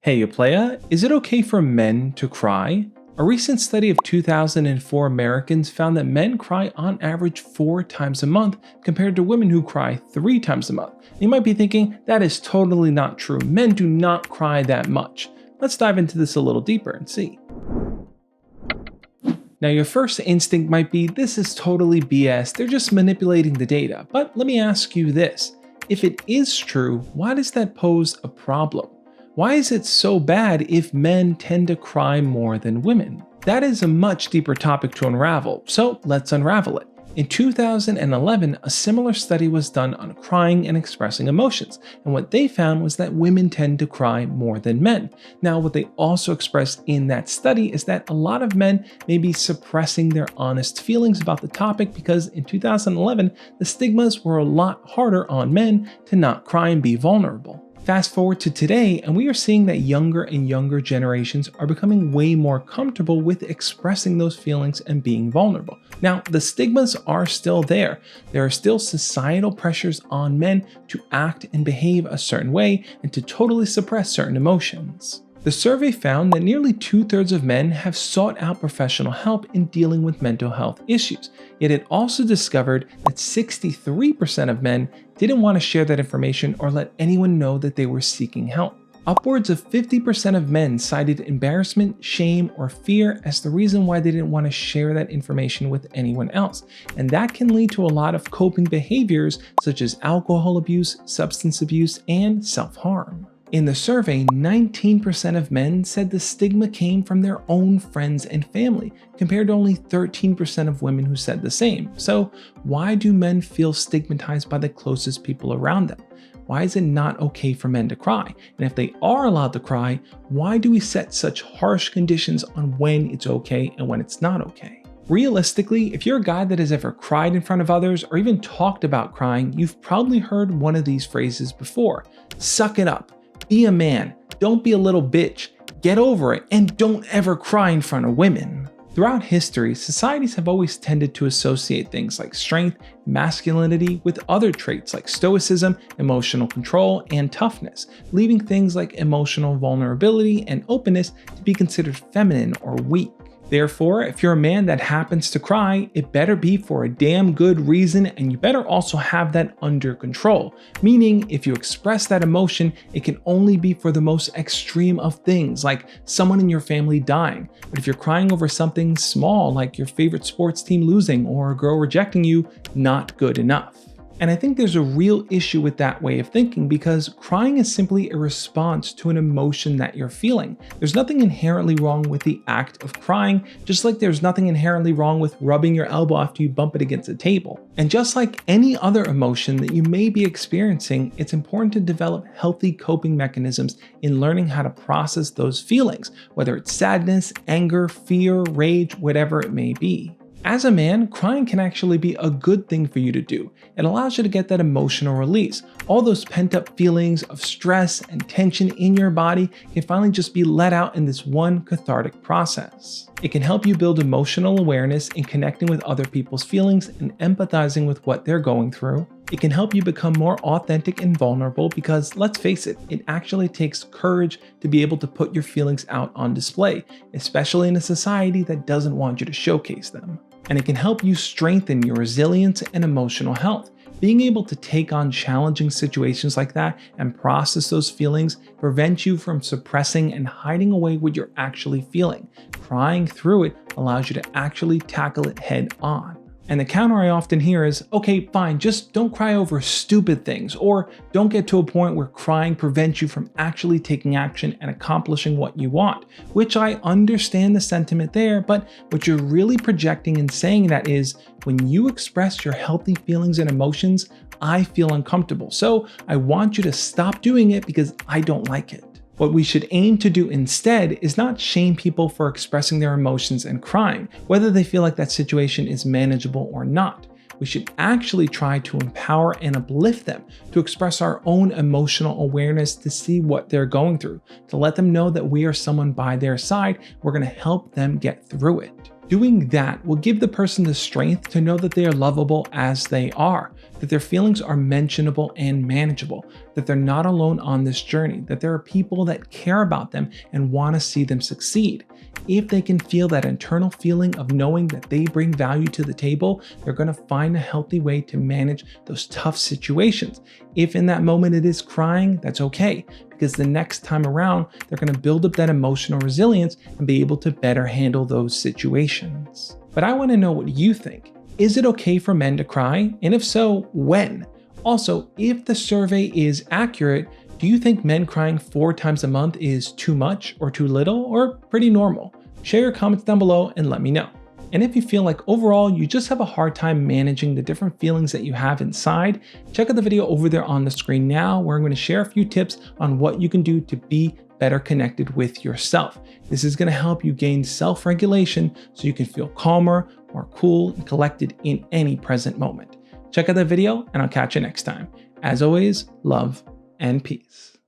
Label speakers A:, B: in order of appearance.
A: Hey, you playa, is it okay for men to cry? A recent study of 2004 Americans found that men cry on average 4 times a month compared to women who cry 3 times a month. You might be thinking, that is totally not true. Men do not cry that much. Let's dive into this a little deeper and see. Now, your first instinct might be, this is totally BS, they're just manipulating the data. But let me ask you this. If it is true, why does that pose a problem? Why is it so bad if men tend to cry more than women? That is a much deeper topic to unravel, so let's unravel it. In 2011, a similar study was done on crying and expressing emotions, and what they found was that women tend to cry more than men. Now, what they also expressed in that study is that a lot of men may be suppressing their honest feelings about the topic because in 2011, the stigmas were a lot harder on men to not cry and be vulnerable. Fast forward to today, and we are seeing that younger and younger generations are becoming way more comfortable with expressing those feelings and being vulnerable. Now, the stigmas are still there. There are still societal pressures on men to act and behave a certain way and to totally suppress certain emotions. The survey found that nearly 2/3 of men have sought out professional help in dealing with mental health issues, yet it also discovered that 63% of men didn't want to share that information or let anyone know that they were seeking help. Upwards of 50% of men cited embarrassment, shame, or fear as the reason why they didn't want to share that information with anyone else, and that can lead to a lot of coping behaviors such as alcohol abuse, substance abuse, and self-harm. In the survey, 19% of men said the stigma came from their own friends and family, compared to only 13% of women who said the same. So, why do men feel stigmatized by the closest people around them? Why is it not okay for men to cry? And if they are allowed to cry, why do we set such harsh conditions on when it's okay and when it's not okay? Realistically, if you're a guy that has ever cried in front of others or even talked about crying, you've probably heard one of these phrases before. Suck it up. Be a man, don't be a little bitch, get over it, and don't ever cry in front of women. Throughout history, societies have always tended to associate things like strength, masculinity with other traits like stoicism, emotional control, and toughness, leaving things like emotional vulnerability and openness to be considered feminine or weak. Therefore, if you're a man that happens to cry, it better be for a damn good reason, and you better also have that under control. Meaning, if you express that emotion, it can only be for the most extreme of things, like someone in your family dying. But if you're crying over something small, like your favorite sports team losing or a girl rejecting you, not good enough. And I think there's a real issue with that way of thinking because crying is simply a response to an emotion that you're feeling. There's nothing inherently wrong with the act of crying, just like there's nothing inherently wrong with rubbing your elbow after you bump it against a table. And just like any other emotion that you may be experiencing, it's important to develop healthy coping mechanisms in learning how to process those feelings, whether it's sadness, anger, fear, rage, whatever it may be. As a man, crying can actually be a good thing for you to do. It allows you to get that emotional release. All those pent-up feelings of stress and tension in your body can finally just be let out in this one cathartic process. It can help you build emotional awareness in connecting with other people's feelings and empathizing with what they're going through. It can help you become more authentic and vulnerable because, let's face it, it actually takes courage to be able to put your feelings out on display, especially in a society that doesn't want you to showcase them. And it can help you strengthen your resilience and emotional health. Being able to take on challenging situations like that and process those feelings prevents you from suppressing and hiding away what you're actually feeling. Crying through it allows you to actually tackle it head on. And the counter I often hear is, okay, fine, just don't cry over stupid things, or don't get to a point where crying prevents you from actually taking action and accomplishing what you want, which I understand the sentiment there, but what you're really projecting in saying that is, when you express your healthy feelings and emotions, I feel uncomfortable, so I want you to stop doing it because I don't like it. What we should aim to do instead is not shame people for expressing their emotions and crying, whether they feel like that situation is manageable or not. We should actually try to empower and uplift them to express our own emotional awareness to see what they're going through, to let them know that we are someone by their side. We're going to help them get through it. Doing that will give the person the strength to know that they are lovable as they are, that their feelings are mentionable and manageable, that they're not alone on this journey, that there are people that care about them and want to see them succeed. If they can feel that internal feeling of knowing that they bring value to the table, they're going to find a healthy way to manage those tough situations. If in that moment it is crying, that's okay, because the next time around, they're going to build up that emotional resilience and be able to better handle those situations. But I want to know what you think. Is it okay for men to cry? And if so, when? Also, if the survey is accurate, do you think men crying 4 times a month is too much or too little or pretty normal? Share your comments down below and let me know. And if you feel like overall you just have a hard time managing the different feelings that you have inside, check out the video over there on the screen now where I'm going to share a few tips on what you can do to be better connected with yourself. This is going to help you gain self-regulation so you can feel calmer, more cool, and collected in any present moment. Check out that video and I'll catch you next time. As always, love and peace.